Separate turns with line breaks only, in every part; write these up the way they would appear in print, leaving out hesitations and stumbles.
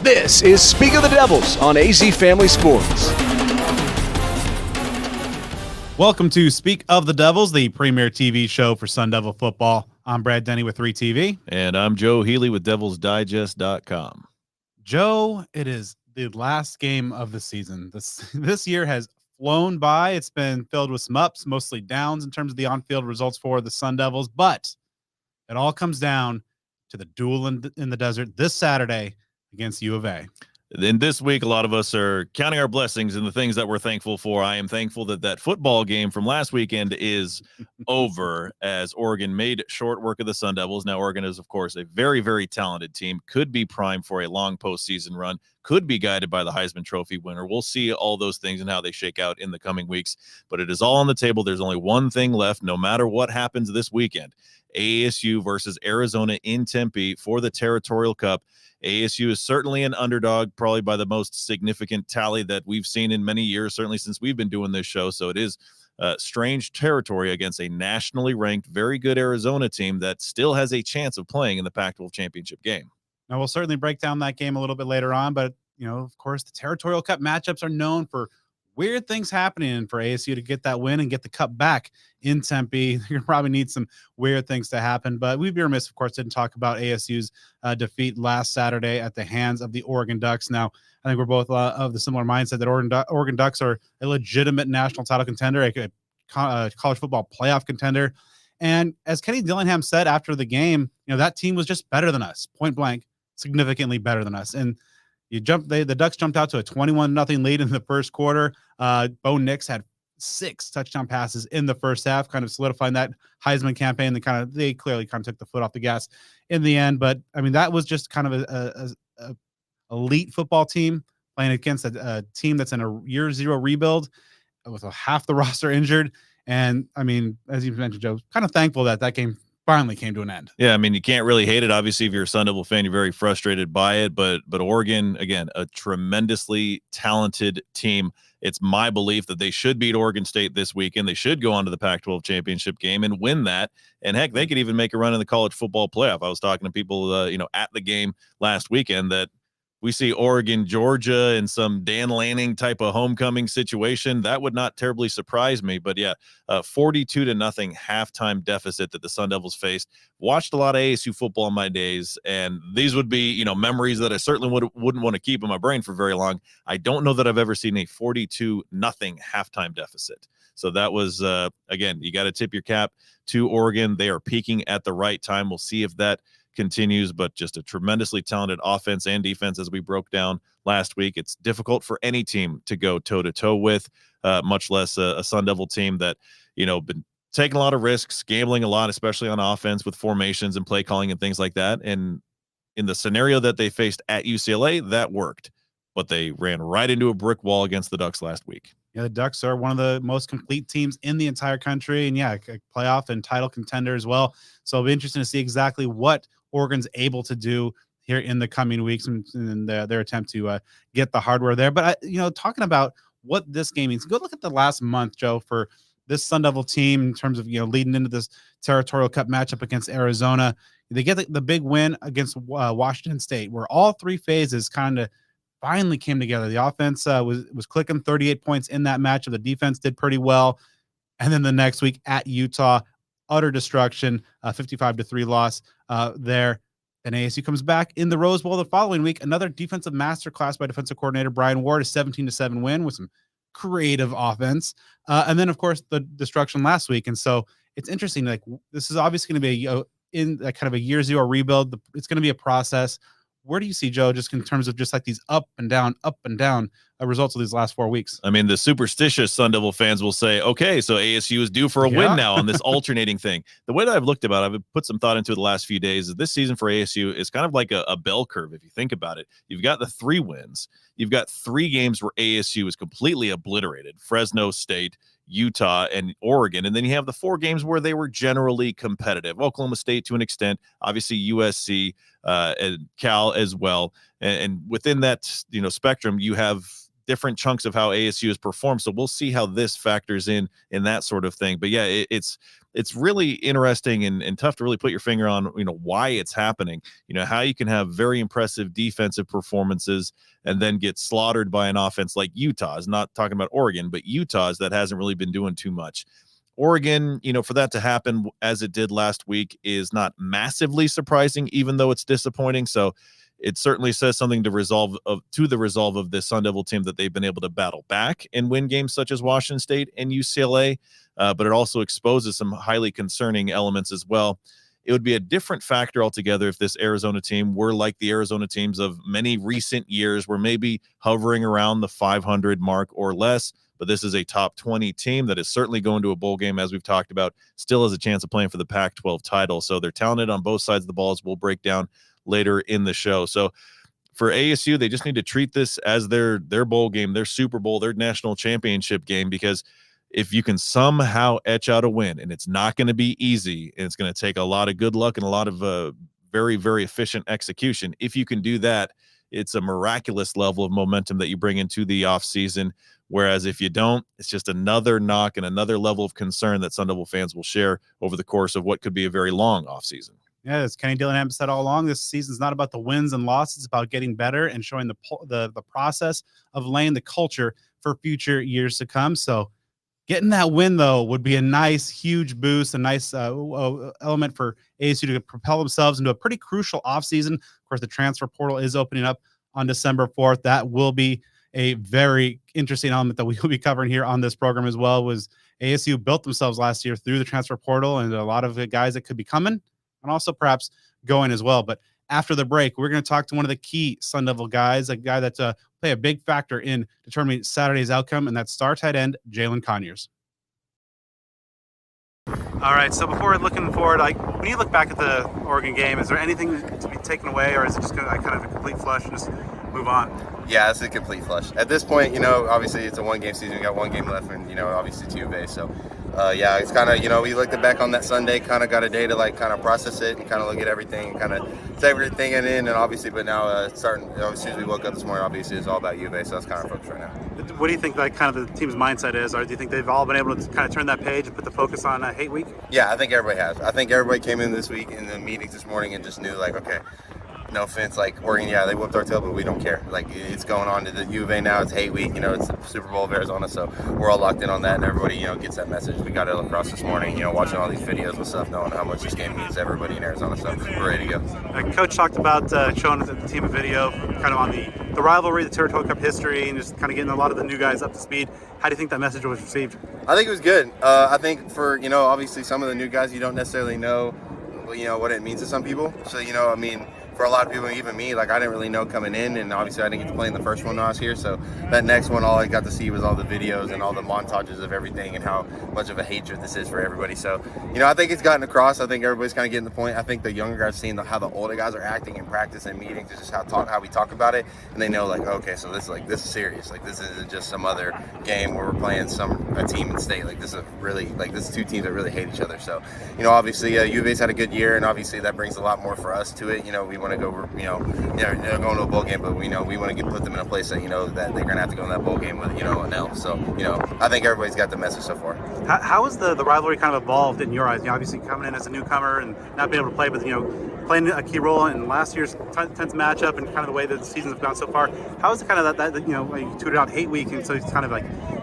This is Speak of the Devils on AZ Family Sports.
Welcome to Speak of the Devils, the premier TV show for Sun Devil football. I'm Brad Denny with 3TV.
And I'm Joe Healey with DevilsDigest.com.
Joe, it is the last game of the season. This year has flown by. It's been filled with some ups, mostly downs in terms of the on-field results for the Sun Devils, but it all comes down to the duel in the desert this Saturday against U of A.
And this week, a lot of us are counting our blessings and the things that we're thankful for. I am thankful that football game from last weekend is over as Oregon made short work of the Sun Devils. Now, Oregon is, of course, a very, very talented team, could be primed for a long postseason run, could be guided by the Heisman Trophy winner. We'll see all those things and how they shake out in the coming weeks, but it is all on the table. There's only one thing left, no matter what happens this weekend. ASU versus Arizona in Tempe for the Territorial Cup. ASU is certainly an underdog, probably by the most significant tally that we've seen in many years, certainly since we've been doing this show. So it is strange territory against a nationally ranked, very good Arizona team that still has a chance of playing in the Pac-12 championship game.
Now, we'll certainly break down that game a little bit later on, but, of course, the Territorial Cup matchups are known for weird things happening, and for ASU to get that win and get the cup back in Tempe, you're probably need some weird things to happen. But we'd be remiss, of course, didn't talk about ASU's defeat last Saturday at the hands of the Oregon Ducks. Now, I think we're both of the similar mindset that Oregon Ducks are a legitimate national title contender, a college football playoff contender. And as Kenny Dillingham said after the game, that team was just better than us, point blank, significantly better than us. And the Ducks jumped out to a 21-0 lead in the first quarter. Bo Nix had 6 touchdown passes in the first half, kind of solidifying that Heisman campaign. They clearly took the foot off the gas in the end. But I mean, that was just kind of a elite football team playing against a team that's in a year 0 rebuild with half the roster injured. And I mean, as you mentioned, Joe, kind of thankful that game finally came to an end.
Yeah, I mean, you can't really hate it. Obviously, if you're a Sun Devil fan, you're very frustrated by it. But Oregon, again, a tremendously talented team. It's my belief that they should beat Oregon State this weekend. They should go on to the Pac-12 championship game and win that. And heck, they could even make a run in the college football playoff. I was talking to people, at the game last weekend that we see Oregon, Georgia, and some Dan Lanning type of homecoming situation. That would not terribly surprise me. But yeah, 42-0 halftime deficit that the Sun Devils faced. Watched a lot of ASU football in my days, and these would be, memories that I certainly wouldn't want to keep in my brain for very long. I don't know that I've ever seen a 42-0 halftime deficit. So that was, again, you got to tip your cap to Oregon. They are peaking at the right time. We'll see if that continues, but just a tremendously talented offense and defense as we broke down last week. It's difficult for any team to go toe-to-toe with, much less a Sun Devil team that, been taking a lot of risks, gambling a lot, especially on offense with formations and play calling and things like that. And in the scenario that they faced at UCLA, that worked, but they ran right into a brick wall against the Ducks last week.
Yeah, the Ducks are one of the most complete teams in the entire country, and a playoff and title contender as well. So it'll be interesting to see exactly what Oregon's able to do here in the coming weeks and their attempt to get the hardware there. But talking about what this game means, go look at the last month, Joe, for this Sun Devil team in terms of leading into this Territorial Cup matchup against Arizona. They get the big win against Washington State, where all 3 phases kind of finally came together. The offense was clicking, 38 points in that matchup. The defense did pretty well. And then the next week at Utah, utter destruction, 55-3 loss there. And ASU comes back in the Rose Bowl the following week. Another defensive masterclass by defensive coordinator Brian Ward, a 17-7 win with some creative offense. And then, of course, the destruction last week. And so it's interesting. Like, this is obviously going to be in a kind of a year 0 rebuild. It's going to be a process. Where do you see, Joe, just in terms of just like these up and down results of these last 4 weeks?
I mean, the superstitious Sun Devil fans will say, okay, so ASU is due for a win now on this alternating thing. The way that I've looked about it, I've put some thought into it the last few days, is this season for ASU is kind of like a bell curve, if you think about it. You've got the 3 wins. You've got 3 games where ASU is completely obliterated. Fresno State, Utah, and Oregon. And then you have the 4 games where they were generally competitive. Oklahoma State to an extent, obviously USC, and Cal as well. And within that, spectrum, you have different chunks of how ASU has performed. So we'll see how this factors in that sort of thing. But yeah, it's really interesting and tough to really put your finger on, why it's happening, how you can have very impressive defensive performances and then get slaughtered by an offense like Utah's, not talking about Oregon, but Utah's that hasn't really been doing too much. Oregon, for that to happen as it did last week is not massively surprising, even though it's disappointing. So it certainly says something to the resolve of this Sun Devil team that they've been able to battle back and win games such as Washington State and UCLA. But it also exposes some highly concerning elements as well. It would be a different factor altogether if this Arizona team were like the Arizona teams of many recent years, where maybe hovering around the 500 mark or less. But this is a top 20 team that is certainly going to a bowl game, as we've talked about, still has a chance of playing for the Pac-12 title. So they're talented on both sides of the ball, as we'll break down later in the show. So for ASU, they just need to treat this as their bowl game, their Super Bowl, their national championship game, because if you can somehow etch out a win, and it's not going to be easy, and it's going to take a lot of good luck and a lot of very, very efficient execution. If you can do that, it's a miraculous level of momentum that you bring into the offseason. Whereas if you don't, it's just another knock and another level of concern that Sun Devil fans will share over the course of what could be a very long offseason.
Yeah, as Kenny Dillingham said all along, this season's not about the wins and losses. It's about getting better and showing the process of laying the culture for future years to come. So getting that win, though, would be a nice, huge boost, a nice element for ASU to propel themselves into a pretty crucial offseason. Of course, the transfer portal is opening up on December 4th. That will be a very interesting element that we will be covering here on this program as well. Was ASU built themselves last year through the transfer portal, and a lot of the guys that could be coming and also perhaps going as well. But after the break, we're going to talk to one of the key Sun Devil guys, a guy that play a big factor in determining Saturday's outcome, and that's star tight end Jalin Conyers. All right, so before looking forward, when you look back at the Oregon game, is there anything to be taken away, or is it just kind of a complete flush and just move on?
Yeah, it's a complete flush. At this point, obviously it's a one-game season. We got one game left, and, obviously Tuesday. So, yeah, it's kind of, we looked back on that Sunday, kind of got a day to, kind of process it and kind of look at everything and kind of take everything in. And obviously, but now as soon as we woke up this morning, obviously it's all about UVA, so that's kind of focused right now.
What do you think, kind of the team's mindset is? Or do you think they've all been able to kind of turn that page and put the focus on Hate Week?
Yeah, I think everybody has. I think everybody came in this week in the meetings this morning and just knew, okay, no offense, Oregon, yeah, they whooped our tail, but we don't care. It's going on to the U of A now. It's Hate Week, it's the Super Bowl of Arizona, so we're all locked in on that, and everybody, gets that message. We got it across this morning, watching all these videos and stuff, knowing how much this game means to everybody in Arizona, so we're ready to go.
Coach talked about showing the team a video kind of on the rivalry, the Territorial Cup history, and just kind of getting a lot of the new guys up to speed. How do you think that message was received?
I think it was good. I think for, obviously some of the new guys, you don't necessarily know, what it means to some people. So, for a lot of people, even me, I didn't really know coming in, and obviously I didn't get to play in the first one when I was here. So that next one, all I got to see was all the videos and all the montages of everything and how much of a hatred this is for everybody. So, I think it's gotten across. I think everybody's kind of getting the point. I think the younger guys seeing how the older guys are acting in practice and meetings, just how we talk about it, and they know okay, so this is serious. This isn't just some other game where we're playing a team in state. This is really this is two teams that really hate each other. So, obviously UVA's had a good year, and obviously that brings a lot more for us to it. We want to go, they're going to a bowl game, but we want to put them in a place that that they're gonna have to go in that bowl game with an L. So I think everybody's got the message so far.
How has the rivalry kind of evolved in your eyes? Obviously coming in as a newcomer and not being able to play, but playing a key role in last year's tense matchup and kind of the way that the seasons have gone so far. How is it kind of that you tweeted out Hate Week, and so it's kind of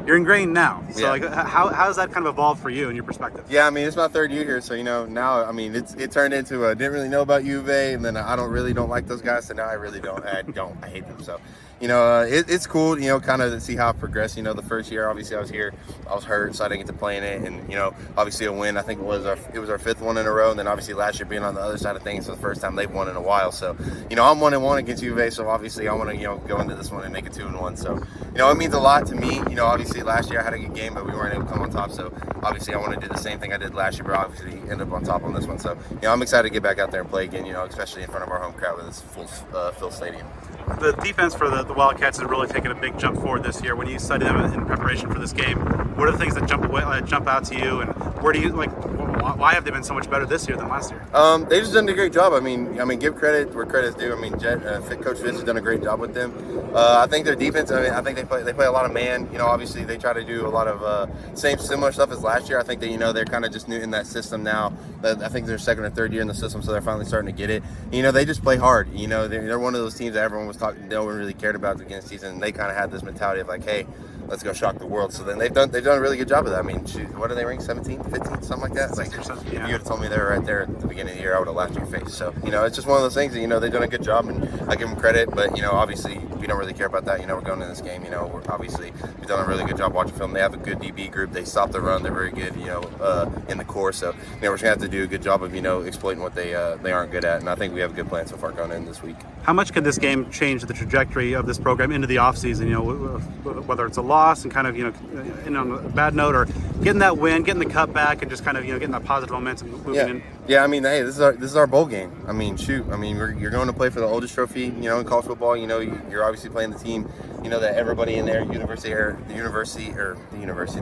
you're ingrained now. So how has that kind of evolved for you in your perspective?
Yeah, it's my third year here, so now it turned into didn't really know about UVA, and then I don't like those guys, so now I really don't. I hate them. So it's cool, kind of to see how it progressed. The first year, obviously I was here, I was hurt, so I didn't get to play in it, and obviously a win. I think it was our fifth one in a row, and then obviously last year being on the other side of things, it's the first time they've won in a while. So I'm 1-1 against UVA, so obviously I want to go into this one and make it 2-1. So it means a lot to me. Obviously last year I had a good game, but we weren't able to come on top. So obviously I want to do the same thing I did last year, but obviously end up on top on this one. So I'm excited to get back out there and play again. Especially in front of our home crowd with this full fill stadium.
The defense for the Wildcats has really taken a big jump forward this year. When you study them in preparation for this game, what are the things that jump out to you, and where do you why have they been so much better this year than last year?
They just done a great job. I mean, give credit where credit's due. I mean, Coach Fitz has done a great job with them. I think their defense. I mean, I think they play a lot of man. Obviously they try to do a lot of similar stuff as last year. I think that they're kind of just new in that system now. I think they're second or third year in the system, so they're finally starting to get it. They just play hard. They're one of those teams that everyone was talking, no one really cared about the beginning of the season. And they kind of had this mentality of like, hey, let's go shock the world. So then they've done a really good job of that. I mean, shoot, what are they ranked? 17, 15, something like that. Like, if you would have told me they were right there at the beginning of the year, I would have laughed in your face. So it's just one of those things that they've done a good job, and I give them credit. But obviously we don't really care about that. We're going into this game. We've done a really good job watching film. They have a good DB group. They stop the run. They're very good. In the core. So we're just gonna have to do a good job of exploiting what they aren't good at. And I think we have a good plan so far going in this week.
How much could this game change the trajectory of this program into the offseason? Whether it's a loss and kind of in on a bad note, or getting that win, getting the cut back, and just kind of getting that positive momentum moving in.
Yeah, I mean, hey, this is our bowl game. I mean, shoot, I mean, you're going to play for the oldest trophy, in college football. You're obviously playing the team, that everybody in there, the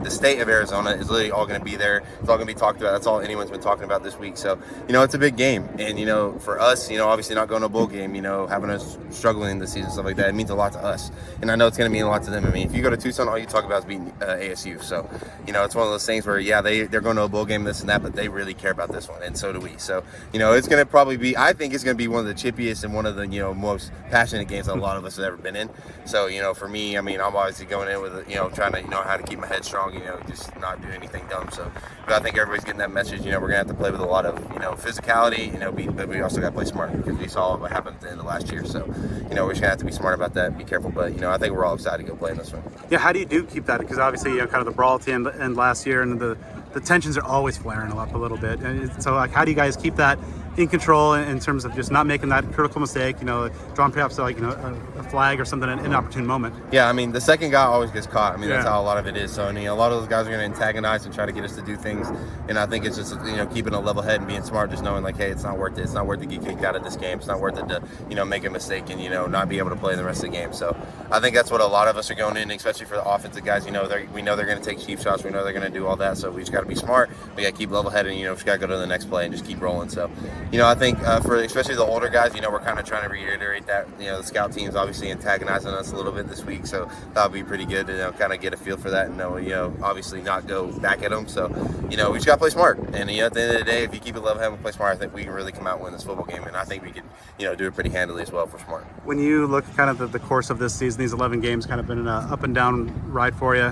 state of Arizona is literally all going to be there. It's all going to be talked about. That's all anyone's been talking about this week. So, it's a big game, and for us, obviously not going to a bowl game, having us struggling this season, stuff like that, it means a lot to us, and I know it's going to mean a lot to them. I mean, if you go to Tucson, all you talk about is beating ASU. So, it's one of those things where they're going to a bowl game, this and that, but they really care about this one, and so do we. So, it's going to probably be, I think it's going to be one of the chippiest and one of the, most passionate games that a lot of us have ever been in. So, for me, I mean, I'm obviously going in with, trying to, how to keep my head strong, just not do anything dumb. So, but I think everybody's getting that message, we're going to have to play with a lot of, physicality, but we also got to play smart, because we saw what happened at the end of last year. So, we're just going to have to be smart about that and be careful. But, I think we're all excited to go play in this one.
Yeah, how do you keep that? Because obviously, kind of the brawl at the end last year, and the tensions are always flaring up a little bit. And so, like, how do you guys keep that in control in terms of just not making that critical mistake, drawing perhaps a flag or something in an opportune moment?
Yeah, I mean, the second guy always gets caught. I mean, that's how a lot of it is. So, I mean, a lot of those guys are going to antagonize and try to get us to do things. And I think it's just, keeping a level head and being smart, just knowing like, hey, it's not worth it. It's not worth it to get kicked out of this game. It's not worth it to, make a mistake and, not be able to play the rest of the game. So I think that's what a lot of us are going in, especially for the offensive guys. We know they're going to take cheap shots. We know they're going to do all that. So we just got to be smart. We got to keep level headed, and, we just got to go to the next play and just keep rolling. So, I think for especially the older guys, we're kind of trying to reiterate that, the scout team's obviously antagonizing us a little bit this week. So that'll be pretty good to, kind of get a feel for that and obviously not go back at them. So, we just got to play smart. And, at the end of the day, if you keep it level headed and play smart, I think we can really come out and win this football game. And I think we could, do it pretty handily as well for smart.
When you look kind of at the course of this season, these 11 games kind of been an up and down ride for you.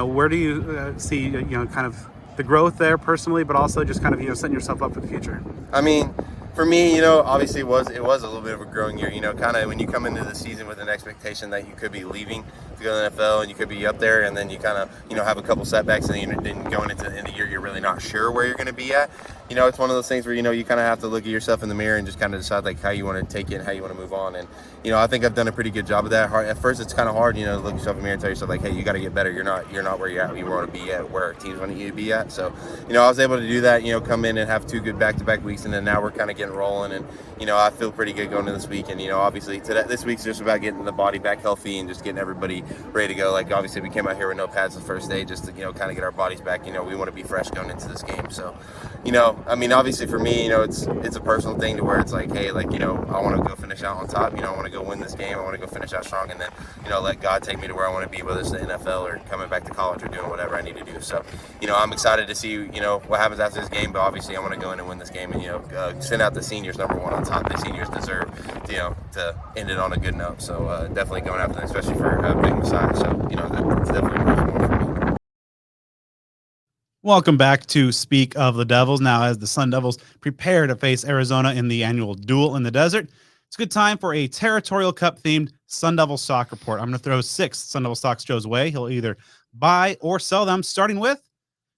Where do you see, kind of the growth there personally, but also just kind of, setting yourself up for the future?
I mean, for me, obviously it was a little bit of a growing year. Kind of when you come into the season with an expectation that you could be leaving to go to the NFL and you could be up there, and then you kind of, have a couple setbacks, and then going into the end of the year, you're really not sure where you're going to be at. It's one of those things where, you kind of have to look at yourself in the mirror and just kind of decide like how you want to take it and how you want to move on. And, I think I've done a pretty good job of that. At first, it's kind of hard, to look yourself in the mirror and tell yourself like, hey, you got to get better. You're not where you're at. You want to be at where teams want you to be at. So, I was able to do that, come in and have 2 good back-to-back weeks, and then now we're kind of getting rolling. And, I feel pretty good going into this week. And, obviously this week's just about getting the body back healthy and just getting everybody ready to go. Like, obviously we came out here with no pads the first day just to, kind of get our bodies back. We want to be fresh going into this game. So, I mean, obviously for me, it's a personal thing to where it's like, hey, like, I want to go finish out on top. I want to go win this game. I want to go finish out strong, and then, let God take me to where I want to be, whether it's the NFL or coming back to college or doing whatever I need to do. So, I'm excited to see, what happens after this game, but obviously I want to go in and win this game and, send out the seniors number 1 on top. The seniors deserve, to end it on a good note. So, definitely going after them, especially for Big Messiah. So, that's definitely important for me.
Welcome back to Speak of the Devils. Now, as the Sun Devils prepare to face Arizona in the annual Duel in the Desert, it's a good time for a Territorial Cup-themed Sun Devil stock report. I'm going to throw 6 Sun Devil stocks Joe's way. He'll either buy or sell them, starting with,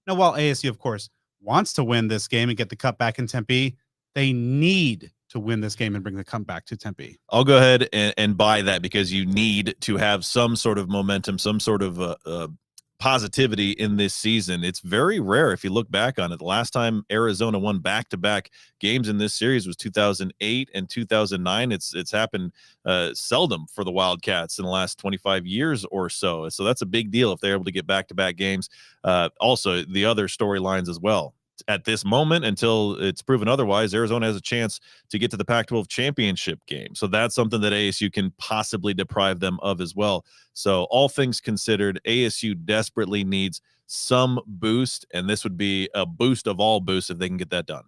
while ASU, of course, wants to win this game and get the cup back in Tempe, they need to win this game and bring the comeback to Tempe.
I'll go ahead and buy that, because you need to have some sort of momentum, some sort of positivity in this season. It's very rare if you look back on it. The last time Arizona won back-to-back games in this series was 2008 and 2009. It's happened seldom for the Wildcats in the last 25 years or so. So that's a big deal if they're able to get back-to-back games. Also, the other storylines as well. at this moment, until it's proven otherwise, Arizona has a chance to get to the Pac-12 championship game. So that's something that ASU can possibly deprive them of as well. So all things considered, ASU desperately needs some boost, and this would be a boost of all boosts if they can get that done.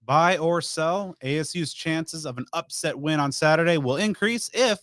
Buy or sell, ASU's chances of an upset win on Saturday will increase if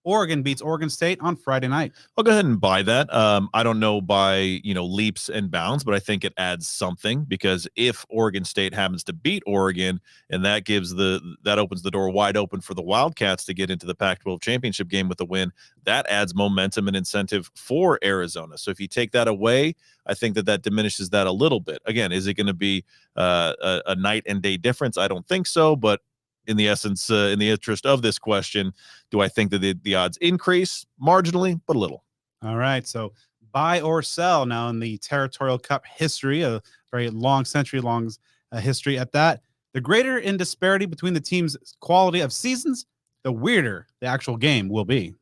Oregon beats Oregon State on Friday night.
I'll go ahead and buy that. I don't know by leaps and bounds, but I think it adds something, because if Oregon State happens to beat Oregon, and that opens the door wide open for the Wildcats to get into the Pac-12 championship game with a win, that adds momentum and incentive for Arizona. So if you take that away, I think that diminishes that a little bit. Again, is it going to be a night and day difference? I don't think so, but in the essence, in the interest of this question, do I think that the odds increase marginally, but a little?
All right. So buy or sell now in the Territorial Cup history, a very long, century-long history at that. The greater in disparity between the team's quality of seasons, the weirder the actual game will be.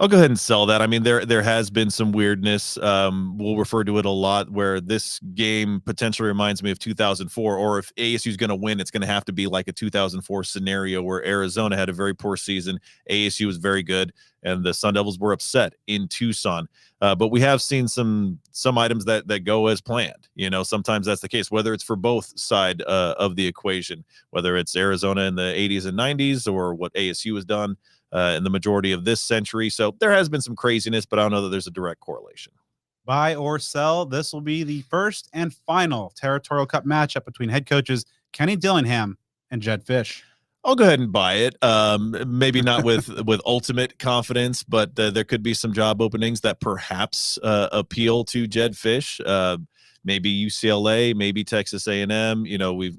I'll go ahead and sell that. I mean, there has been some weirdness. We'll refer to it a lot, where this game potentially reminds me of 2004, or if ASU is going to win, it's going to have to be like a 2004 scenario where Arizona had a very poor season, ASU was very good, and the Sun Devils were upset in Tucson. But we have seen some items that go as planned. Sometimes that's the case, whether it's for both side of the equation, whether it's Arizona in the 80s and 90s, or what ASU has done in the majority of this century. So there has been some craziness, but I don't know that there's a direct correlation.
Buy or sell, this will be the first and final Territorial Cup matchup between head coaches Kenny Dillingham and Jedd Fisch.
I'll go ahead and buy it. Maybe not with ultimate confidence, but there could be some job openings that perhaps appeal to Jedd Fisch. Maybe UCLA, maybe Texas A&M.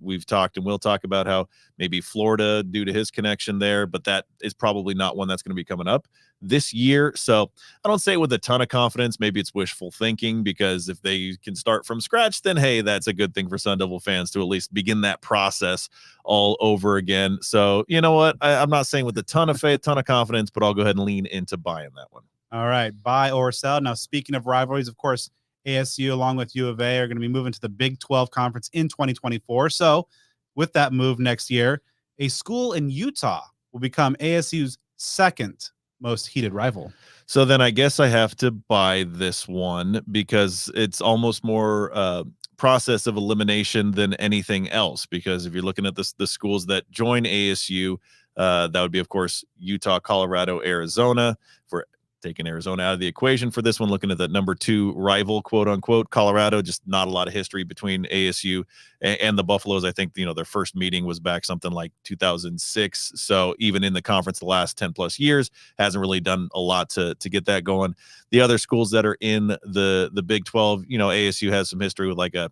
We've talked and we'll talk about how maybe Florida, due to his connection there, but that is probably not one that's going to be coming up this year. So I don't say it with a ton of confidence. Maybe it's wishful thinking, because if they can start from scratch, then hey, that's a good thing for Sun Devil fans to at least begin that process all over again. So you know what? I'm not saying with a ton of faith, ton of confidence, but I'll go ahead and lean into buying that one.
All right, buy or sell. Now, speaking of rivalries, of course, ASU along with U of A are going to be moving to the Big 12 conference in 2024. So with that move next year, a school in Utah will become ASU's second most heated rival.
So then I guess I have to buy this one, because it's almost more process of elimination than anything else. Because if you're looking at the schools that join ASU, that would be, of course, Utah, Colorado, Arizona. For taking Arizona out of the equation for this one, looking at the number 2 rival, quote unquote, Colorado, just not a lot of history between ASU and the Buffaloes. I think, their first meeting was back something like 2006. So even in the conference, the last 10 plus years hasn't really done a lot to get that going. The other schools that are in the Big 12, ASU has some history with like a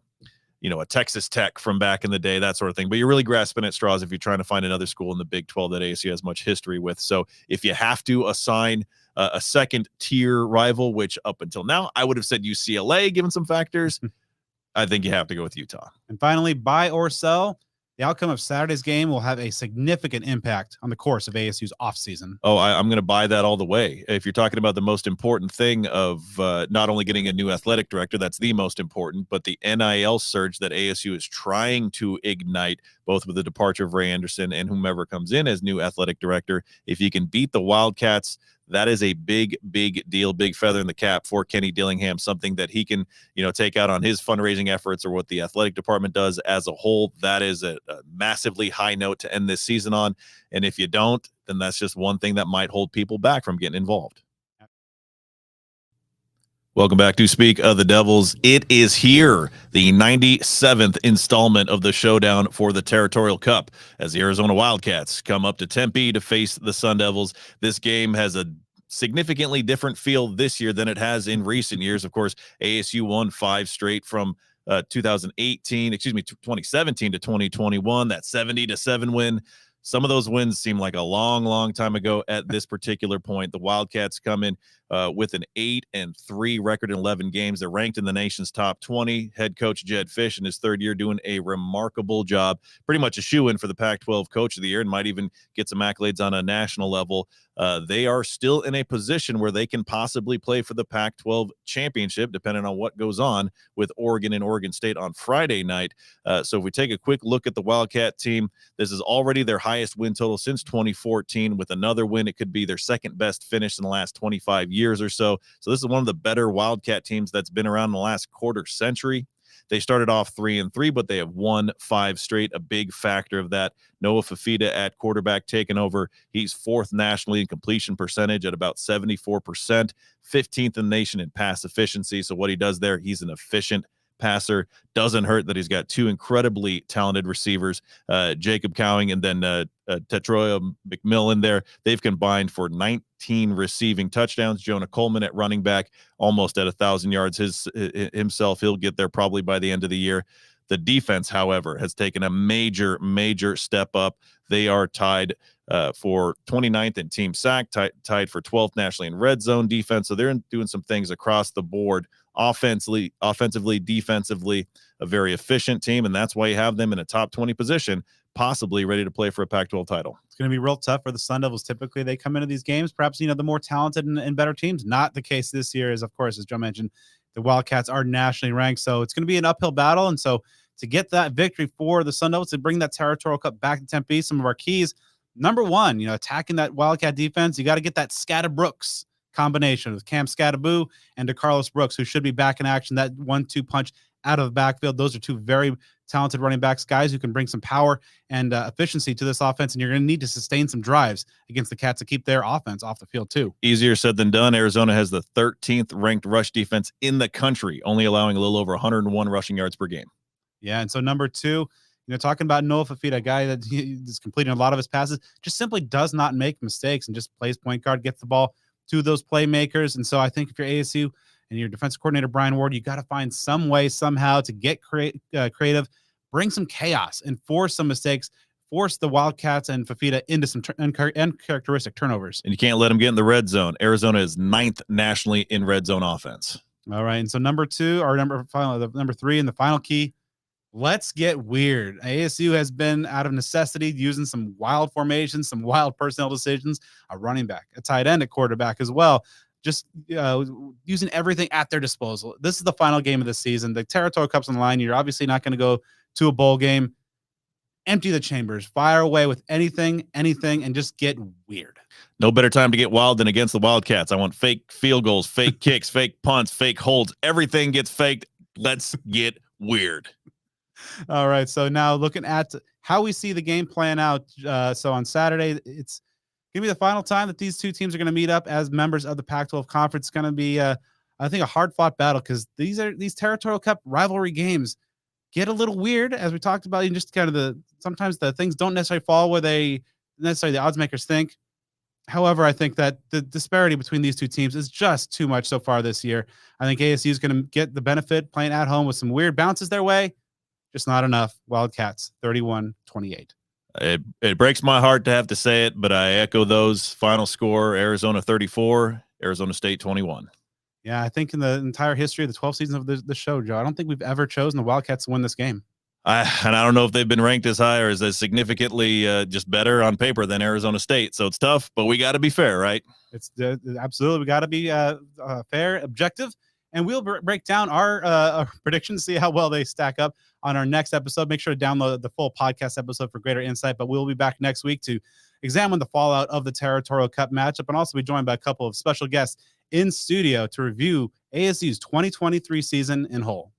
Texas Tech from back in the day, that sort of thing. But you're really grasping at straws if you're trying to find another school in the Big 12 that ASU has much history with. So if you have to assign a second tier rival, which up until now I would have said UCLA, given some factors, I think you have to go with Utah.
And finally, buy or sell, the outcome of Saturday's game will have a significant impact on the course of ASU's offseason.
Oh, I'm going to buy that all the way. If you're talking about the most important thing of not only getting a new athletic director, that's the most important, but the NIL surge that ASU is trying to ignite, both with the departure of Ray Anderson and whomever comes in as new athletic director. If you can beat the Wildcats, that is a big deal, big feather in the cap for Kenny Dillingham, something that he can, take out on his fundraising efforts or what the athletic department does as a whole. That is a massively high note to end this season on. And if you don't, then that's just one thing that might hold people back from getting involved. Welcome back to Speak of the Devils. It is here, the 97th installment of the showdown for the Territorial Cup, as the Arizona Wildcats come up to Tempe to face the Sun Devils. This game has a significantly different feel this year than it has in recent years. Of course, ASU won 5 straight from 2017 to 2021, that 70-7 win. Some of those wins seem like a long, long time ago at this particular point. The Wildcats come in with an 8-3 record in 11 games. They're ranked in the nation's top 20. Head coach Jed Fish in his third year doing a remarkable job. Pretty much a shoe-in for the Pac-12 Coach of the Year, and might even get some accolades on a national level. They are still in a position where they can possibly play for the Pac-12 championship, depending on what goes on with Oregon and Oregon State on Friday night. So if we take a quick look at the Wildcat team, this is already their highest win total since 2014. With another win, it could be their second best finish in the last 25 years or so. So this is one of the better Wildcat teams that's been around in the last quarter century. They started off 3-3, but they have won 5 straight. A big factor of that, Noah Fafita at quarterback taking over. He's 4th nationally in completion percentage at about 74%, 15th in the nation in pass efficiency. So what he does there, he's an efficient passer. Doesn't hurt that he's got 2 incredibly talented receivers, Jacob Cowing and then Territorial McMillan there. They've combined for 19 receiving touchdowns. Jonah Coleman at running back, almost at 1,000 yards himself. He'll get there probably by the end of the year. The defense, however, has taken a major step up. They are tied for 29th in team sack, tied for 12th nationally in red zone defense. So they're doing some things across the board, offensively, defensively, a very efficient team. And that's why you have them in a top 20 position, possibly ready to play for a Pac-12 title.
It's going to be real tough for the Sun Devils. Typically, they come into these games, perhaps, the more talented and better teams. Not the case this year, of course, as Joe mentioned, the Wildcats are nationally ranked. So it's going to be an uphill battle. And so to get that victory for the Sun Devils, to bring that Territorial Cup back to Tempe, some of our keys, number one, attacking that Wildcat defense, you got to get that Scata Brooks combination with Cam Scataboo and DeCarlos Brooks, who should be back in action. That 1-2 punch out of the backfield. Those are 2 very talented running backs, guys who can bring some power and efficiency to this offense. And you're going to need to sustain some drives against the Cats to keep their offense off the field too.
Easier said than done. Arizona has the 13th ranked rush defense in the country, only allowing a little over 101 rushing yards per game.
Yeah, and so number 2, talking about Noah Fafita, a guy that is completing a lot of his passes, just simply does not make mistakes and just plays point guard, gets the ball to those playmakers. And so I think if you're ASU and your defensive coordinator, Brian Ward, you got to find some way somehow to get creative, bring some chaos and force some mistakes, force the Wildcats and Fafita into some uncharacteristic turnovers.
And you can't let them get in the red zone. Arizona is 9th nationally in red zone offense.
All right. And so number 3 and the final key, let's get weird. ASU has been, out of necessity, using some wild formations, some wild personnel decisions, a running back, a tight end, a quarterback as well, just using everything at their disposal. This is the final game of the season. The Territorial Cup's on the line. You're obviously not going to go to a bowl game. Empty the chambers, fire away with anything, and just get weird.
No better time to get wild than against the Wildcats. I want fake field goals, fake kicks, fake punts, fake holds. Everything gets faked. Let's get weird.
All right, so now looking at how we see the game playing out. So on Saturday, it's going to be the final time that these 2 teams are going to meet up as members of the Pac-12 Conference. It's going to be, I think, a hard-fought battle because these Territorial Cup rivalry games get a little weird, as we talked about. And just kind of sometimes the things don't necessarily fall where the odds makers think. However, I think that the disparity between these 2 teams is just too much so far this year. I think ASU is going to get the benefit playing at home with some weird bounces their way. Just not enough. Wildcats 31-28.
It breaks my heart to have to say it, but I echo those. Final score: Arizona 34, Arizona State 21.
Yeah, I think in the entire history of the 12 seasons of the show, Joe, I don't think we've ever chosen the Wildcats to win this game.
And I don't know if they've been ranked as high or as significantly just better on paper than Arizona State. So it's tough, but we got to be fair, right?
It's absolutely. We got to be fair, objective. And we'll break down our predictions, see how well they stack up on our next episode. Make sure to download the full podcast episode for greater insight. But we'll be back next week to examine the fallout of the Territorial Cup matchup and also be joined by a couple of special guests in studio to review ASU's 2023 season in whole.